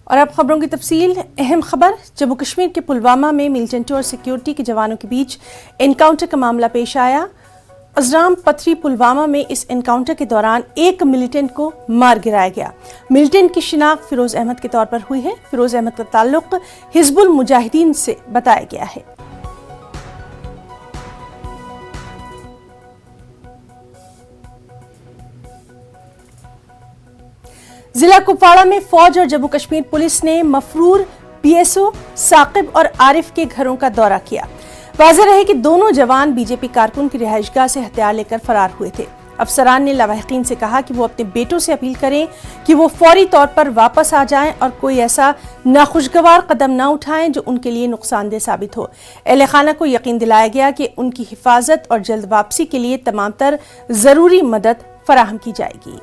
और अब खबरों की तफसील। अहम खबर, जम्मू कश्मीर के पुलवामा में मिलिटेंट और सिक्योरिटी के जवानों के बीच एनकाउंटर का मामला पेश आया। अजराम पथरी पुलवामा में इस एनकाउंटर के दौरान एक मिलिटेंट को मार गिराया गया। मिलिटेंट की शिनाख्त फिरोज अहमद के तौर पर हुई है। फिरोज अहमद का ताल्लुक हिजबुल मुजाहिदीन से बताया गया है। जिला कुपवाड़ा में फौज और जम्मू कश्मीर पुलिस ने मफरूर, पीएसओ, साकिब और आरिफ के घरों का दौरा किया। वाज़ेह रहे कि दोनों जवान बीजेपी कारकुन की रिहाइशगाह से हथियार लेकर फरार हुए थे। अफसरान ने लावाहिकीन से कहा कि वो अपने बेटों से अपील करें कि वो फौरी तौर पर वापस आ जाएं और कोई ऐसा नाखुशगवार कदम न उठाएं जो उनके लिए नुकसानदेह साबित हो। अहले खाना को यकीन दिलाया गया कि उनकी हिफाजत और जल्द वापसी के लिए तमाम तर जरूरी मदद फराहम की जाएगी।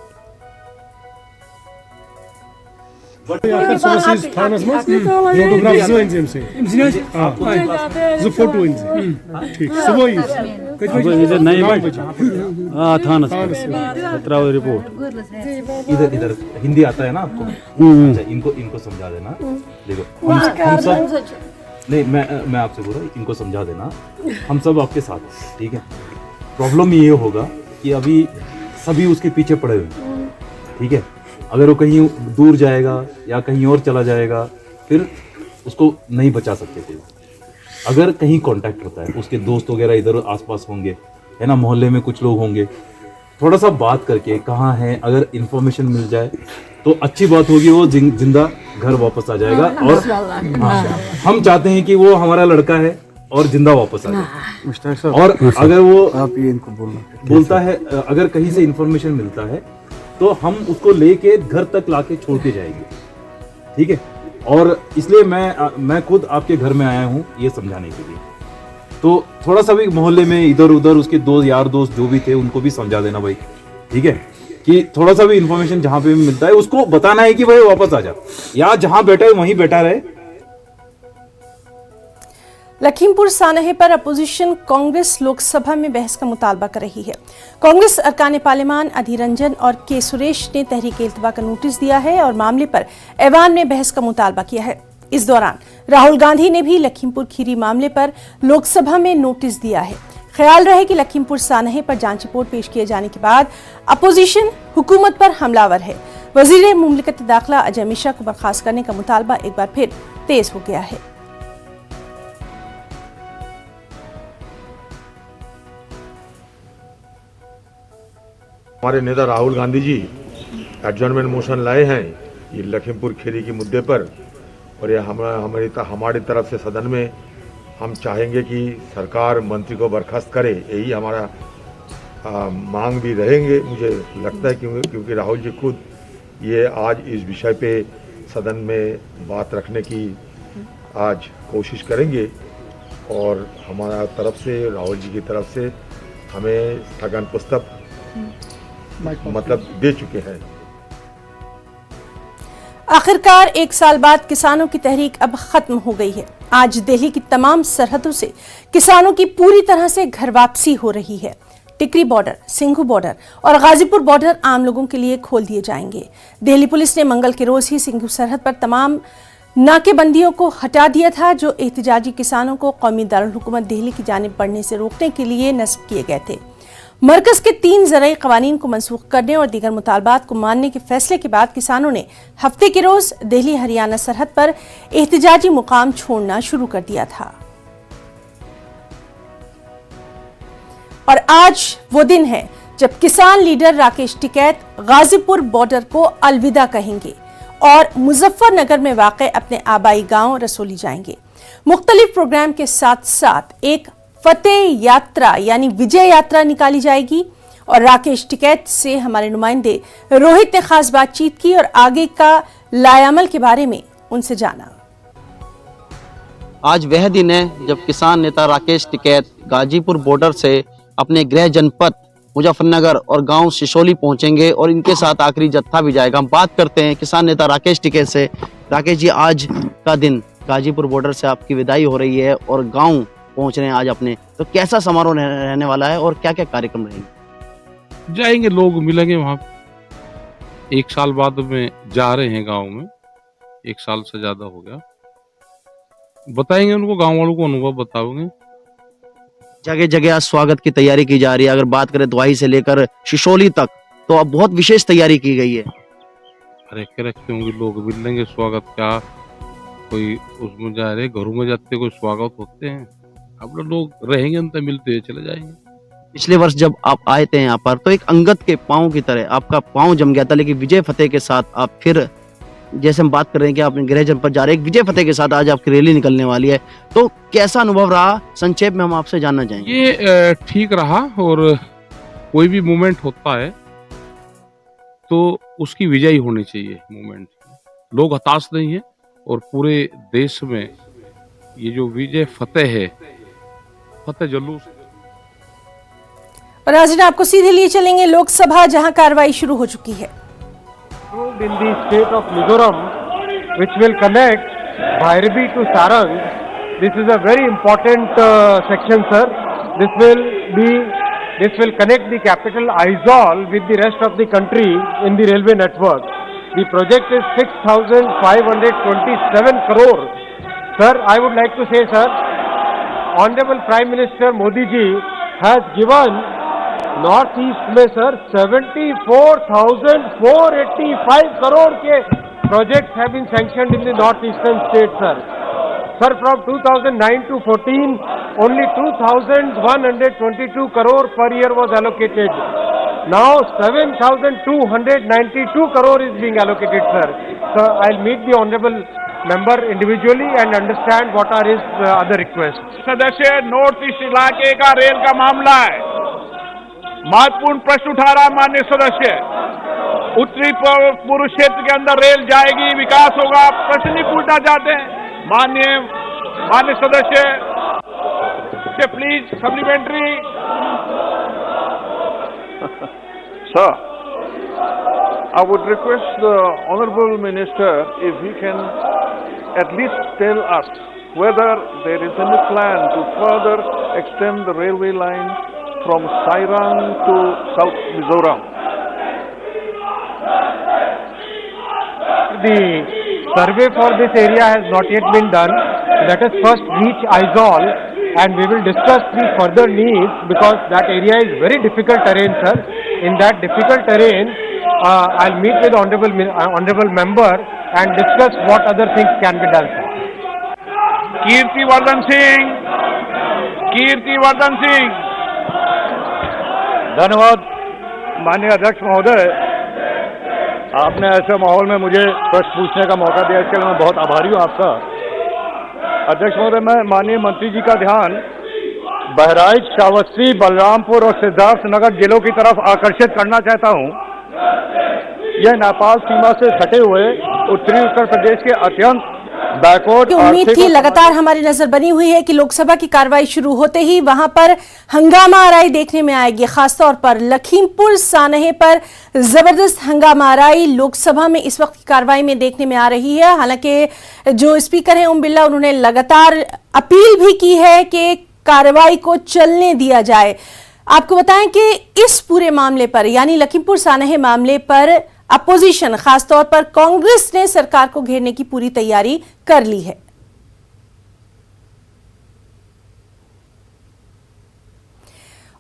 इधर हिंदी आता है ना आपको? अच्छा, इनको समझा देना। देखो हम सब नहीं, मैं आपसे बोल रहा हूँ, इनको समझा देना। हम सब आपके साथ, ठीक है? प्रॉब्लम ये होगा कि अभी सभी उसके पीछे पड़े हुए, ठीक है? अगर वो कहीं दूर जाएगा या कहीं और चला जाएगा, फिर उसको नहीं बचा सकते थे। अगर कहीं कांटेक्ट होता है, उसके दोस्त वगैरह इधर आसपास होंगे, है ना, मोहल्ले में कुछ लोग होंगे, थोड़ा सा बात करके कहाँ है, अगर इंफॉर्मेशन मिल जाए तो अच्छी बात होगी, वो जिंदा घर वापस आ जाएगा। और हम चाहते हैं कि वो हमारा लड़का है और जिंदा वापस आ जाए। और अगर वो आप ये इनको बोलता है, अगर कहीं से इंफॉर्मेशन मिलता है तो हम उसको लेके घर तक लाके छोड़ के जाएंगे, ठीक है? और इसलिए मैं खुद आपके घर में आया हूँ ये समझाने के लिए। तो थोड़ा सा भी मोहल्ले में इधर उधर उसके दो यार दोस्त जो भी थे उनको भी समझा देना भाई, ठीक है? कि थोड़ा सा भी इंफॉर्मेशन जहां पे भी मिलता है उसको बताना है कि भाई वापस आ जा, या जहां बैठा है वहीं बैठा रहे। लखीमपुर सानहे पर अपोजिशन कांग्रेस लोकसभा में बहस का मुतालबा कर रही है। कांग्रेस अरकान पार्लियामान अधीर रंजन और के सुरेश ने तहरीक-ए-इल्तवा का नोटिस दिया है और मामले पर ऐवान में बहस का मुतालबा किया है। इस दौरान राहुल गांधी ने भी लखीमपुर खीरी मामले पर लोकसभा में नोटिस दिया है। ख्याल रहे कि लखीमपुर सानहे पर जांच रिपोर्ट पेश किए जाने के बाद अपोजिशन हुकूमत पर हमलावर है। वजीर मुमलिकत दाखिला अजय मिश्रा को बर्खास्त करने का मुतालबा एक बार फिर तेज हो गया है। हमारे नेता राहुल गांधी जी एडजर्नमेंट मोशन लाए हैं ये लखीमपुर खीरी के मुद्दे पर, और ये हमारी तरफ से सदन में हम चाहेंगे कि सरकार मंत्री को बर्खास्त करे, यही हमारा मांग भी रहेंगे। मुझे लगता है क्योंकि राहुल जी खुद ये आज इस विषय पे सदन में बात रखने की आज कोशिश करेंगे, और हमारा तरफ से, राहुल जी की तरफ से हमें स्थगन पुस्तक मतलब दे चुके हैं। आखिरकार एक साल बाद किसानों की तहरीक अब खत्म हो गई है। आज दिल्ली की तमाम सरहदों से किसानों की पूरी तरह से घर वापसी हो रही है। टिकरी बॉर्डर, सिंघू बॉर्डर और गाजीपुर बॉर्डर आम लोगों के लिए खोल दिए जाएंगे। दिल्ली पुलिस ने मंगल के रोज ही सिंघू सरहद पर तमाम नाकेबंदियों को हटा दिया था, जो एहतजाजी किसानों को कौमी दारुल हुकूमत दिल्ली की जानिब बढ़ने से रोकने के लिए नस्ब किए गए थे। मरकज के 3 ज़राई कवानीन को मनसूख करने और दीगर मुतालबात को मानने के फैसले के बाद किसानों ने हफ्ते के रोज दिल्ली हरियाणा सरहद पर एहतजाजी मुकाम छोड़ना शुरू कर दिया था। और आज वो दिन है जब किसान लीडर राकेश टिकैत गाजीपुर बॉर्डर को अलविदा कहेंगे और मुजफ्फरनगर में वाक़ अपने आबाई गांव रसोली जाएंगे। मुख्तलिफ प्रोग्राम के साथ साथ एक फतेह यात्रा यानी विजय यात्रा निकाली जाएगी। और राकेश टिकैत से हमारे नुमाइंदे रोहित ने खास बातचीत की और आगे का लायामल के बारे में उनसे जाना। आज वह दिन है जब किसान नेता राकेश टिकैत गाजीपुर बॉर्डर से अपने गृह जनपद मुजफ्फरनगर और गांव सिसोली पहुंचेंगे और इनके साथ आखिरी जत्था भी जाएगा। हम बात करते हैं किसान नेता राकेश टिकैत से। राकेश जी, आज का दिन गाजीपुर बॉर्डर से आपकी विदाई हो रही है और गांव पहुंच रहे हैं आज अपने, तो कैसा समारोह रहने वाला है और क्या क्या कार्यक्रम रहेंगे? जाएंगे, लोग मिलेंगे वहाँ। 1 साल बाद में जा रहे हैं गांव में, 1 साल से ज्यादा हो गया। बताएंगे उनको, गांव वालों को अनुभव बताओगे। जगह जगह आज स्वागत की तैयारी की जा रही है। अगर बात करें द्वाही से लेकर शिशोली तक, तो अब बहुत विशेष तैयारी की गई है। रखे रखे होंगे, लोग मिलेंगे, स्वागत क्या कोई उसमें जा रहे, घरों में जाते कोई स्वागत होते हैं। अब लोग रहेंगे, अंत मिलते चले जाएंगे। पिछले वर्ष जब आप आए थे यहाँ पर, तो एक अंगद के पांव की तरह आपका पांव जम गया था, लेकिन विजय फतेह के साथ आप फिर, जैसे हम बात कर रहे हैं कि आपने गृह जनपद जा रहे हैं, विजय फतेह के साथ आज आपकी रैली निकलने वाली है, तो कैसा अनुभव रहा? संक्षेप में हम आपसे जानना चाहेंगे। ये ठीक रहा, और कोई भी मूवमेंट होता है तो उसकी विजयी होनी चाहिए मूवमेंट। लोग हताश नहीं है, और पूरे देश में ये जो विजय फतेह है, फतेह जुलूस। और आज आपको सीधे लिए चलेंगे लोकसभा, जहां कार्रवाई शुरू हो चुकी है। In the state of Mizoram, which will connect Bhairabi to Sarang. This is a very important section, sir. This will connect the capital Aizawl with the rest of the country in the railway network. The project is 6,527 crore. Sir, I would like to say, sir, Honorable Prime Minister Modi ji has given north east में sir 74,485 crore के projects have been sanctioned in the north eastern state, sir. Sir, from 2009 to 14, only 2,122 crore per year was allocated. Now 7,292 crore is being allocated, sir. So I'll meet the honorable member individually and understand what are his other requests. सदस्य north east इलाके का rail का मामला है, महत्वपूर्ण प्रश्न उठा रहा है माननीय सदस्य। उत्तरी पूर्व क्षेत्र के अंदर रेल जाएगी, विकास होगा, प्रश्न नहीं पूछना चाहते हैं माननीय सदस्य से please supplementary. Sir, I would request the Honorable Minister if he can at least tell us whether there is any plan to further extend the railway line from Sairang to South Mizoram. The survey for this area has not yet been done. Let us first reach Aizawl and we will discuss the further needs, because that area is very difficult terrain, sir. In that difficult terrain, I'll meet with honorable member and discuss what other things can be done, sir. Kirtivardhan Singh. धन्यवाद माननीय अध्यक्ष महोदय, आपने ऐसे माहौल में मुझे प्रश्न पूछने का मौका दिया, इसके लिए मैं बहुत आभारी हूँ आपका। अध्यक्ष महोदय, मैं माननीय मंत्री जी का ध्यान बहराइच, श्रावस्ती, बलरामपुर और सिद्धार्थनगर जिलों की तरफ आकर्षित करना चाहता हूँ। यह नेपाल सीमा से सटे हुए उत्तरी उत्तर प्रदेश के अत्यंत की उम्मीद थी, लगातार हमारी नजर बनी हुई है कि लोकसभा की कार्रवाई शुरू होते ही वहां पर हंगामा आराई देखने में आएगी। खासतौर पर लखीमपुर सानहे पर जबरदस्त हंगामा आराई लोकसभा में इस वक्त की कार्रवाई में देखने में आ रही है। हालांकि जो स्पीकर हैं ओम बिरला, उन्होंने लगातार अपील भी की है कि कार्रवाई को चलने दिया जाए। आपको बताएं कि इस पूरे मामले पर, यानी लखीमपुर सानहे मामले पर अपोजिशन, खासतौर पर कांग्रेस ने सरकार को घेरने की पूरी तैयारी कर ली है।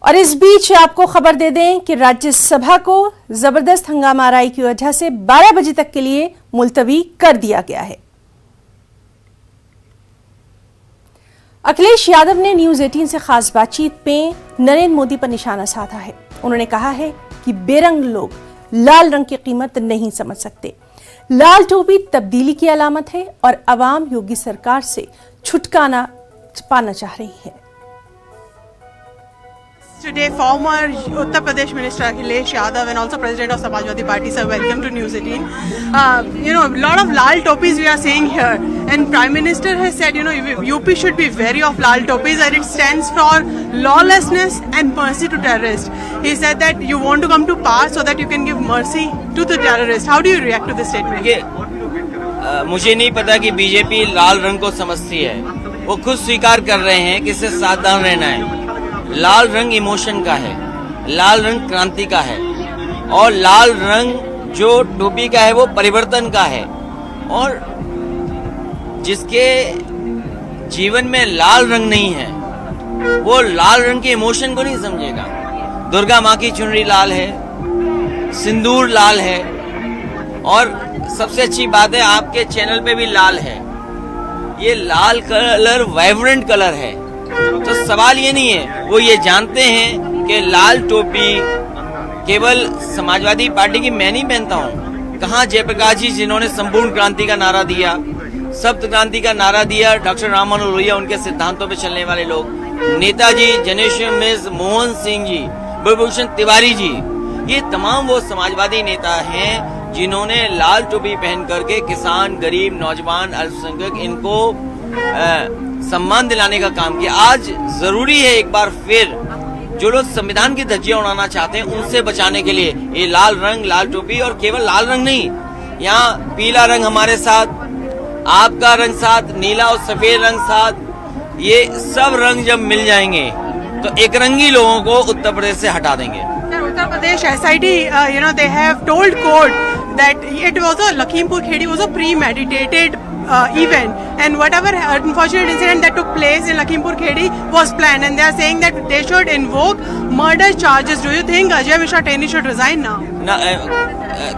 और इस बीच आपको खबर दे दें कि राज्यसभा को जबरदस्त हंगामा आराई की वजह से 12 बजे तक के लिए मुलतवी कर दिया गया है। अखिलेश यादव ने न्यूज 18 से खास बातचीत में नरेंद्र मोदी पर निशाना साधा है। उन्होंने कहा है कि बेरंग लोग लाल रंग की कीमत नहीं समझ सकते। लाल टोपी तब्दीली की अलामत है और अवाम योगी सरकार से छुटकारा पाना चाह रही है। Today, former Uttar Pradesh Minister Akhilesh Yadav and also President of Samajwadi Party, sir, welcome to News 18. A lot of lal topis we are seeing here, and Prime Minister has said, UP should be wary of lal topis, and it stands for lawlessness and mercy to terrorists. He said that you want to come to power so that you can give mercy to the terrorists. How do you react to this statement? मुझे नहीं पता कि BJP लाल रंग को समझती है। वो खुद स्वीकार कर रहे हैं कि इससे सावधान रहना है। लाल रंग इमोशन का है, लाल रंग क्रांति का है, और लाल रंग जो टोपी का है वो परिवर्तन का है। और जिसके जीवन में लाल रंग नहीं है वो लाल रंग के इमोशन को नहीं समझेगा। दुर्गा माँ की चुनरी लाल है, सिंदूर लाल है, और सबसे अच्छी बात है आपके चैनल पे भी लाल है। ये लाल कलर वाइब्रेंट कलर है। तो सवाल ये नहीं है, वो ये जानते हैं कि लाल टोपी केवल समाजवादी पार्टी की मैं नहीं पहनता हूँ। कहाँ जयप्रकाश जी जिन्होंने संपूर्ण क्रांति का नारा दिया, सप्त क्रांति का नारा दिया, डॉक्टर राम मनोहर लोहिया उनके सिद्धांतों पे चलने वाले लोग, नेताजी जनेश्वर मिश्र, मोहन सिंह जी, ब्रजभूषण तिवारी जी, ये तमाम वो समाजवादी नेता हैं जिन्होंने लाल टोपी पहन करके किसान, गरीब, नौजवान, अल्पसंख्यक इनको सम्मान दिलाने का काम किया। आज जरूरी है एक बार फिर जो लोग संविधान की धज्जियां उड़ाना चाहते हैं उनसे बचाने के लिए ये लाल रंग, लाल टोपी, और केवल लाल रंग नहीं, यहाँ पीला रंग हमारे साथ, आपका रंग साथ, नीला और सफेद रंग साथ, ये सब रंग जब मिल जाएंगे तो एक रंगी लोगों को उत्तर प्रदेश से हटा देंगे। Uttar Pradesh SIT, they have told court that it was a Lakhimpur Khedi was a premeditated event, and whatever unfortunate incident that took place in Lakhimpur Khedi was planned, and they are saying that they should invoke murder charges. Do you think Ajay Mishra Teni should resign now?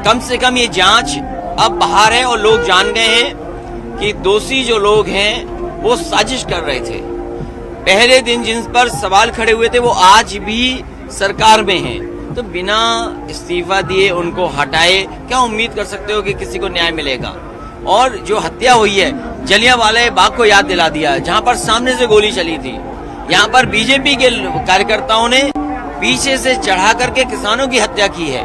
कम से कम ये जांच अब बाहर है और लोग जान गए हैं कि दोषी जो लोग हैं वो साजिश कर रहे थे। पहले दिन जिन पर सवाल खड़े हुए थे वो आज भी सरकार में हैं, तो बिना इस्तीफा दिए उनको हटाए क्या उम्मीद कर सकते हो कि किसी को न्याय मिलेगा। और जो हत्या हुई है, जलियांवाला बाग को याद दिला दिया, जहां पर सामने से गोली चली थी। यहाँ पर बीजेपी के कार्यकर्ताओं ने पीछे से चढ़ा करके किसानों की हत्या की है।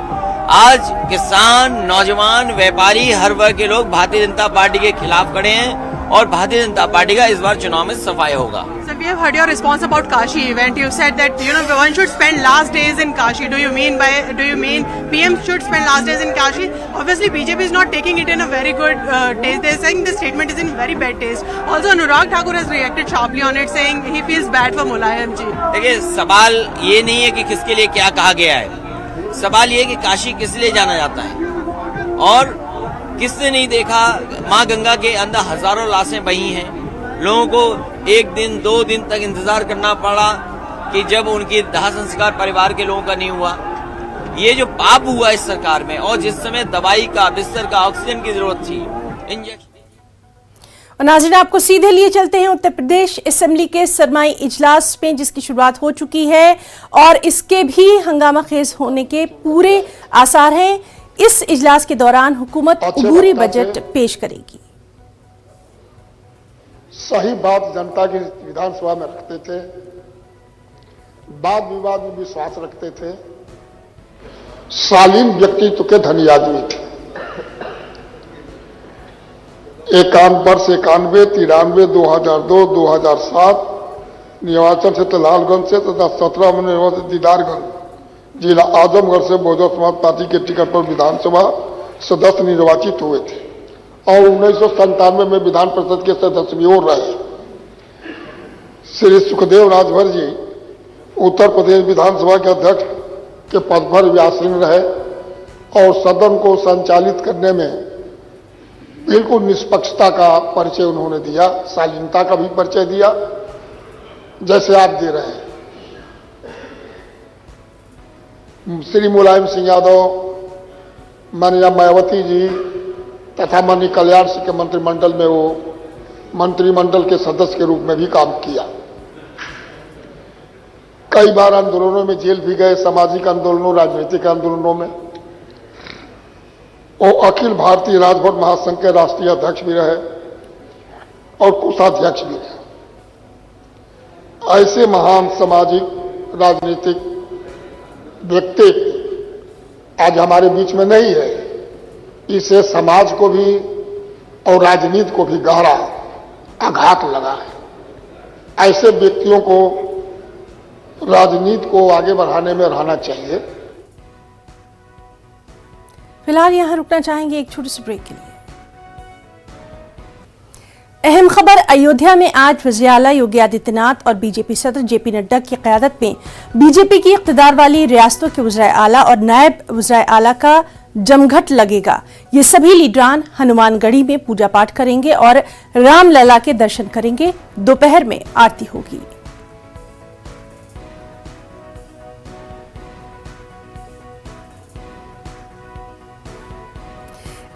आज किसान, नौजवान, व्यापारी, हर वर्ग के लोग भारतीय जनता पार्टी के खिलाफ खड़े हैं और भारतीय जनता पार्टी का इस बार चुनाव में सफाया होगा। So we have heard your response about Kashi event. You said that one should spend last days in Kashi. Do you mean PM should spend last days in Kashi? Obviously BJP is not taking it in a very good taste. They are saying this statement is in very bad taste. Also Anurag Thakur has reacted sharply on it, saying he feels bad for Mulayam ji. देखिए, सवाल ये नहीं है कि किसके लिए क्या कहा गया है, सवाल ये है कि काशी किस लिए जाना जाता है। और किसने नहीं देखा माँ गंगा के अंदर हजारों लाशें बही हैं। लोगों को एक दिन 2 दिन तक इंतजार करना पड़ा कि जब उनकी दाह संस्कार परिवार के लोगों का नहीं हुआ। ये जो पाप हुआ इस सरकार में, और जिस समय दवाई का, बिस्तर का, ऑक्सीजन की जरूरत थी, इंजेक्शन। और नाज़रीन, आपको सीधे लिए चलते हैं उत्तर प्रदेश असेंबली के सरमाई इजलास में, जिसकी शुरुआत हो चुकी है और इसके भी हंगामा खेज होने के पूरे आसार हैं। इस इजलास के दौरान हुकूमत अबूरी बजट पेश करेगी। सही बात जनता की विधानसभा में रखते थे, वाद विवाद में विश्वास रखते थे, शालीन व्यक्तित्व के धनी आदमी थे। 91, 93, 2002, 2007 निर्वाचन से लालगंज से तथा 17 में निर्वाचन दीदारगंज जिला आजमगढ़ से बहुजन समाज पार्टी के टिकट पर विधानसभा सदस्य निर्वाचित हुए थे और 1997 में विधान परिषद के सदस्य भी हो रहे। श्री सुखदेव राजभर जी उत्तर प्रदेश विधानसभा के अध्यक्ष के पद पर व्यासीन रहे और सदन को संचालित करने में बिल्कुल निष्पक्षता का परिचय उन्होंने दिया, शालीनता का भी परिचय दिया, जैसे आप दे रहे हैं। श्री मुलायम सिंह यादव, माननीय मायावती जी तथा माननीय कल्याण सिंह के मंत्रिमंडल में वो मंत्रिमंडल के सदस्य के रूप में भी काम किया। कई बार आंदोलनों में जेल भी गए, सामाजिक आंदोलनों, राजनीतिक आंदोलनों में। वो अखिल भारतीय राजभर महासंघ के राष्ट्रीय अध्यक्ष भी रहे और कोषाध्यक्ष भी रहे। ऐसे महान सामाजिक राजनीतिक व्यक्ति आज हमारे बीच में नहीं है। इससे समाज को भी और राजनीति को भी गहरा आघात लगा है। ऐसे व्यक्तियों को राजनीति को आगे बढ़ाने में रहना चाहिए। फिलहाल यहां रुकना चाहेंगे एक छोटे से ब्रेक के लिए। अहम खबर, अयोध्या में आज वज़ीर आला योगी आदित्यनाथ और बीजेपी सदर जेपी नड्डा की क़यादत में बीजेपी की इक़्तिदार वाली रियासतों के वज़ीर आला और नायब वज़ीर आला का जमघट लगेगा। ये सभी लीडरान हनुमानगढ़ी में पूजा पाठ करेंगे और रामलला के दर्शन करेंगे। दोपहर में आरती होगी।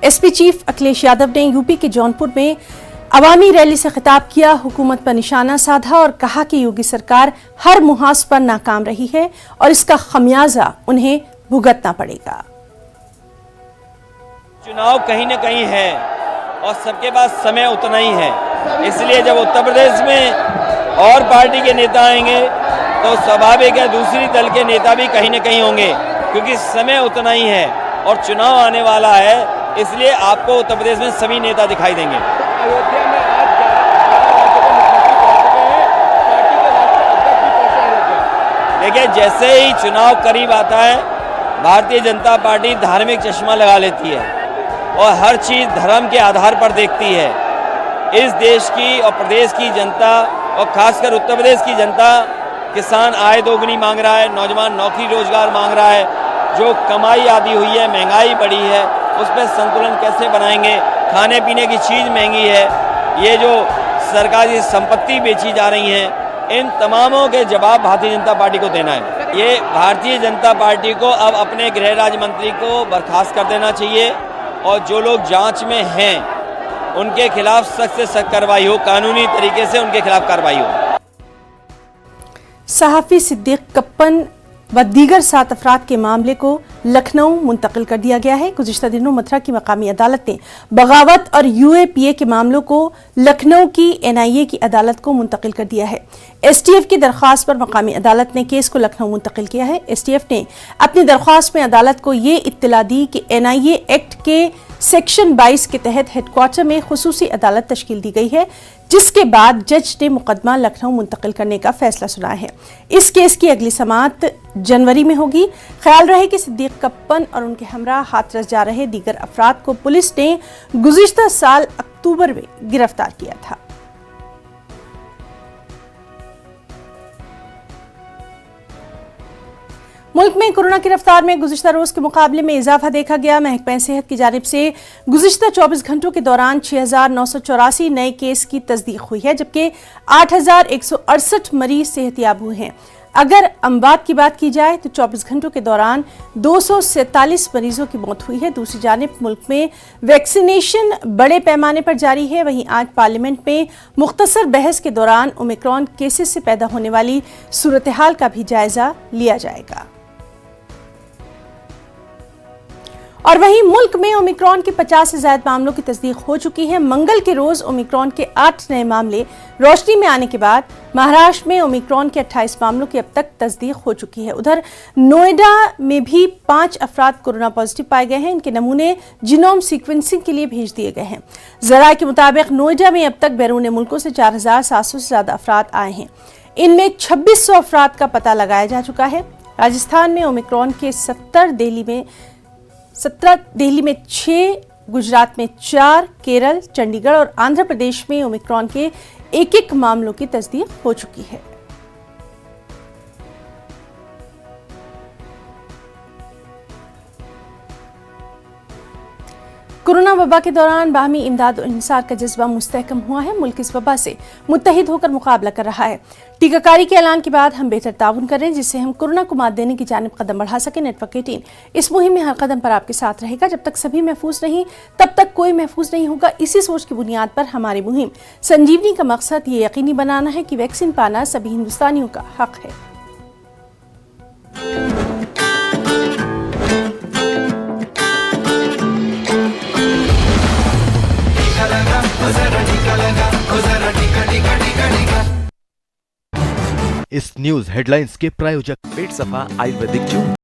एसपी चीफ अखिलेश यादव ने यूपी के जौनपुर में अवामी रैली से खिताब किया। हुकूमत पर निशाना साधा और कहा कि योगी सरकार हर मुहाज पर नाकाम रही है और इसका खमियाजा उन्हें भुगतना पड़ेगा। चुनाव कहीं न कहीं है और सबके पास समय उतना ही है, इसलिए जब उत्तर प्रदेश में और पार्टी के नेता आएंगे तो स्वाभाविक है दूसरी दल के नेता भी कहीं न कहीं होंगे, क्योंकि समय उतना ही है और चुनाव आने वाला है, इसलिए आपको उत्तर प्रदेश में सभी नेता दिखाई देंगे। अयोध्या में आज राज्य के मुख्यमंत्री पहुंच चुके हैं, पार्टी के राष्ट्रीय अध्यक्ष भी पहुंचे अयोध्या। देखिए, जैसे ही चुनाव करीब आता है, भारतीय जनता पार्टी धार्मिक चश्मा लगा लेती है और हर चीज धर्म के आधार पर देखती है। इस देश की और प्रदेश की जनता और खासकर उत्तर प्रदेश की जनता, किसान आय दोगुनी मांग रहा है, नौजवान नौकरी रोजगार मांग रहा है, जो कमाई आदि हुई है, महंगाई बढ़ी है, उस पर संतुलन कैसे बनाएंगे, खाने पीने की चीज़ महंगी है, ये जो सरकारी संपत्ति बेची जा रही है, इन तमामों के जवाब भारतीय जनता पार्टी को देना है। ये भारतीय जनता पार्टी को अब अपने गृह राज्य मंत्री को बर्खास्त कर देना चाहिए और जो लोग जांच में हैं उनके खिलाफ सख्त से सख्त कार्रवाई हो, कानूनी तरीके से उनके खिलाफ कार्रवाई हो। सहाफी सिद्दीक कप्पन व दीगर 7 अफराद के मामले को लखनऊ मुंतकिल कर दिया गया है। गुज़िश्ता दिनों मथुरा की मकामी अदालत ने बगावत और यूएपीए के मामलों को लखनऊ की एनआईए की अदालत को मुंतकिल कर दिया है। एसटीएफ की दरख्वास्त पर मकामी अदालत ने केस को लखनऊ मुंतकिल किया है। एसटीएफ ने अपनी दरख्वास्त में अदालत को ये इत्तला दी कि एनआईए एक्ट के सेक्शन 22 के तहत हेडक्वार्टर में खुसूसी अदालत तश्कील दी गई है, जिसके बाद जज ने मुकदमा लखनऊ मुंतकिल करने का फैसला सुनाया है। इस केस की अगली समाअत जनवरी में होगी। ख्याल रहे कि सिद्दीक कप्पन और उनके हमरा हाथरस जा रहे दीगर अफराद को पुलिस ने गुज़िश्ता साल अक्टूबर में गिरफ्तार किया था। मुल्क में कोरोना की रफ्तार में गुज़िश्ता रोज के मुकाबले में इजाफा देखा गया। महकमा सेहत की जानिब से गुज़िश्ता 24 घंटों के दौरान 6,984 नए केस की तस्दीक हुई है, जबकि 8,168 मरीज सेहतयाब हुए हैं। अगर अमवात की बात की जाए तो 24 घंटों के दौरान 247 मरीजों की मौत हुई है। दूसरी जानिब मुल्क में वैक्सीनेशन बड़े पैमाने पर जारी है। वहीं आज पार्लियामेंट में मुख्तसर बहस के दौरान ओमिक्रॉन केसेस से पैदा होने वाली सूरत हाल का भी जायजा लिया जाएगा। और वहीं मुल्क में ओमिक्रॉन के 50 से ज्यादा मामलों की तस्दीक हो चुकी है। मंगल के रोज ओमिक्रॉन के 8 नए मामले रोशनी में आने के बाद महाराष्ट्र में ओमिक्रॉन के 28 मामलों की अब तक तस्दीक हो चुकी है। उधर नोएडा में भी 5 अफराद कोरोना पॉजिटिव पाए गए हैं। इनके नमूने जीनोम सीक्वेंसिंग के लिए भेज दिए गए हैं। जराये के मुताबिक नोएडा में अब तक बैरून मुल्कों से 4,700 से ज्यादा अफराद आए हैं। इनमें 2,600 अफराद का पता लगाया जा चुका है। राजस्थान में ओमिक्रॉन के 17, दिल्ली में 6, गुजरात में 4, केरल, चंडीगढ़ और आंध्र प्रदेश में ओमिक्रॉन के 1-1 मामलों की तस्दीक हो चुकी है। कोरोना वबा के दौरान बाहमी इमदाद और इंसार का जज्बा मुस्तहकम हुआ है। मुल्क इस वबा से मुत्तहिद होकर मुकाबला कर रहा है। टीकाकारी के ऐलान के बाद हम बेहतर ताउन कर रहे हैं, जिससे हम कोरोना को मात देने की जानिब कदम बढ़ा सकें। नेटवर्क 18 इस मुहिम में हर कदम पर आपके साथ रहेगा। जब तक सभी महफूज नहीं, तब तक कोई महफूज नहीं होगा। इसी सोच की बुनियाद पर हमारी मुहिम संजीवनी का मकसद ये यकीनी बनाना है कि वैक्सीन पाना सभी हिंदुस्तानियों का हक है। इस न्यूज हेडलाइंस के प्रायोजक पेट सफा आयुर्वेदिक जूस।